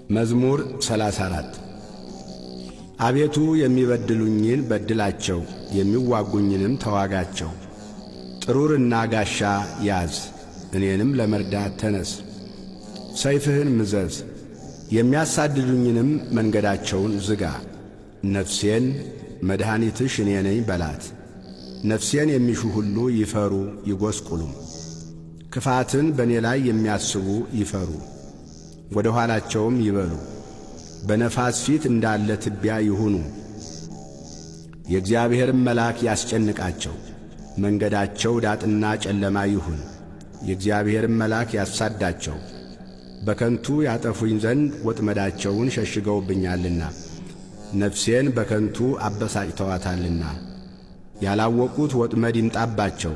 መዝሙር 34 አቤቱ የሚበድሉኝን በድላቸው፣ የሚዋጉኝንም ተዋጋቸው። ጥሩርና ጋሻ ያዝ፣ እኔንም ለመርዳት ተነስ። ሰይፍህን ምዘዝ፣ የሚያሳድዱኝንም መንገዳቸውን ዝጋ። ነፍሴን መድኃኒትሽ እኔ ነኝ በላት። ነፍሴን የሚሹ ሁሉ ይፈሩ ይጐስቁሉም። ክፋትን በእኔ ላይ የሚያስቡ ይፈሩ፣ ወደ ኋላቸውም ይበሉ። በነፋስ ፊት እንዳለ ትቢያ ይሁኑ። የእግዚአብሔርም መልአክ ያስጨንቃቸው፣ መንገዳቸው ዳጥና ጨለማ ይሁን። የእግዚአብሔርም መልአክ ያሳዳቸው፣ በከንቱ ያጠፉኝ ዘንድ ወጥመዳቸውን ሸሽገውብኛልና፣ ነፍሴን በከንቱ አበሳጭተዋታልና። ያላወቁት ወጥመድ ይምጣባቸው፣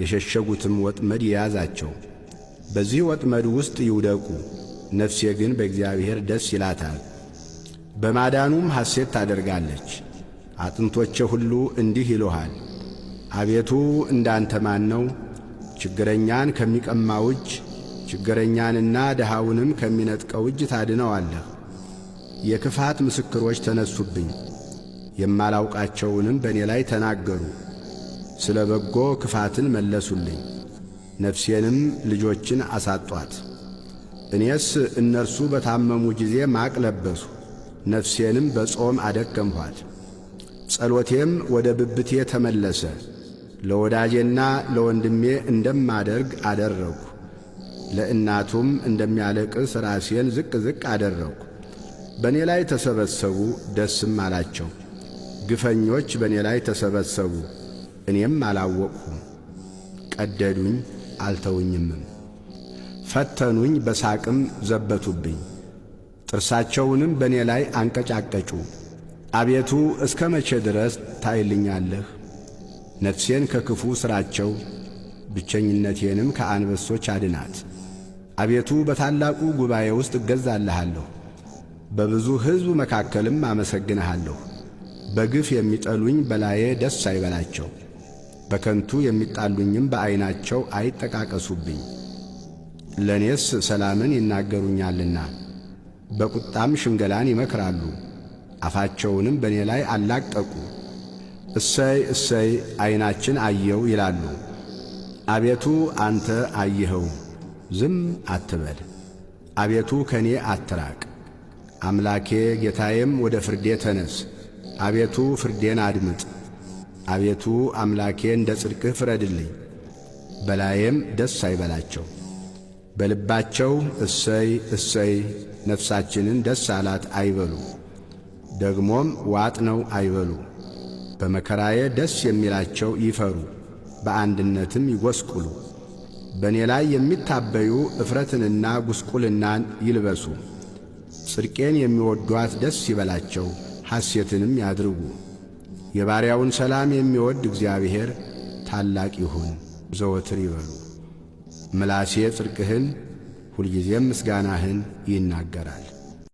የሸሸጉትም ወጥመድ ይያዛቸው። በዚህ ወጥመድ ውስጥ ይውደቁ። ነፍሴ ግን በእግዚአብሔር ደስ ይላታል፣ በማዳኑም ሐሴት ታደርጋለች። አጥንቶቼ ሁሉ እንዲህ ይሉሃል፣ አቤቱ እንዳንተ ማን ነው? ችግረኛን ከሚቀማው እጅ፣ ችግረኛንና ድሃውንም ከሚነጥቀው እጅ ታድነዋለህ። የክፋት ምስክሮች ተነሱብኝ፣ የማላውቃቸውንም በእኔ ላይ ተናገሩ። ስለ በጎ ክፋትን መለሱልኝ፣ ነፍሴንም ልጆችን አሳጧት። እኔስ እነርሱ በታመሙ ጊዜ ማቅ ለበሱ፣ ነፍሴንም በጾም አደከምኋት። ጸሎቴም ወደ ብብቴ ተመለሰ፣ ለወዳጄና ለወንድሜ እንደማደርግ አደረግሁ። ለእናቱም እንደሚያለቅስ ራሴን ዝቅ ዝቅ አደረግሁ። በእኔ ላይ ተሰበሰቡ፣ ደስም አላቸው። ግፈኞች በእኔ ላይ ተሰበሰቡ፣ እኔም አላወቅሁም። ቀደዱኝ አልተውኝምም፣ ፈተኑኝ በሳቅም ዘበቱብኝ። ጥርሳቸውንም በእኔ ላይ አንቀጫቀጩ። አቤቱ እስከ መቼ ድረስ ታይልኛለህ? ነፍሴን ከክፉ ሥራቸው፣ ብቸኝነቴንም ከአንበሶች አድናት። አቤቱ በታላቁ ጉባኤ ውስጥ እገዛልሃለሁ፣ በብዙ ሕዝብ መካከልም አመሰግንሃለሁ። በግፍ የሚጠሉኝ በላዬ ደስ አይበላቸው፣ በከንቱ የሚጣሉኝም በዐይናቸው አይጠቃቀሱብኝ። ለእኔስ ሰላምን ይናገሩኛልና በቁጣም ሽንገላን ይመክራሉ። አፋቸውንም በእኔ ላይ አላቀቁ። እሰይ እሰይ ዐይናችን አየው ይላሉ። አቤቱ አንተ አየኸው፣ ዝም አትበል። አቤቱ ከእኔ አትራቅ። አምላኬ ጌታዬም ወደ ፍርዴ ተነስ። አቤቱ ፍርዴን አድምጥ። አቤቱ አምላኬ እንደ ጽድቅህ ፍረድልኝ። በላዬም ደስ አይበላቸው። በልባቸው እሰይ እሰይ ነፍሳችንን ደስ አላት አይበሉ፣ ደግሞም ዋጥነው አይበሉ። በመከራዬ ደስ የሚላቸው ይፈሩ፣ በአንድነትም ይጐስቁሉ። በእኔ ላይ የሚታበዩ እፍረትንና ጉስቁልናን ይልበሱ። ጽድቄን የሚወዷት ደስ ይበላቸው፣ ሐሴትንም ያድርጉ። የባሪያውን ሰላም የሚወድ እግዚአብሔር ታላቅ ይሁን ዘወትር ይበሉ። ምላሴ ጽድቅህን ሁልጊዜም ምስጋናህን ይናገራል።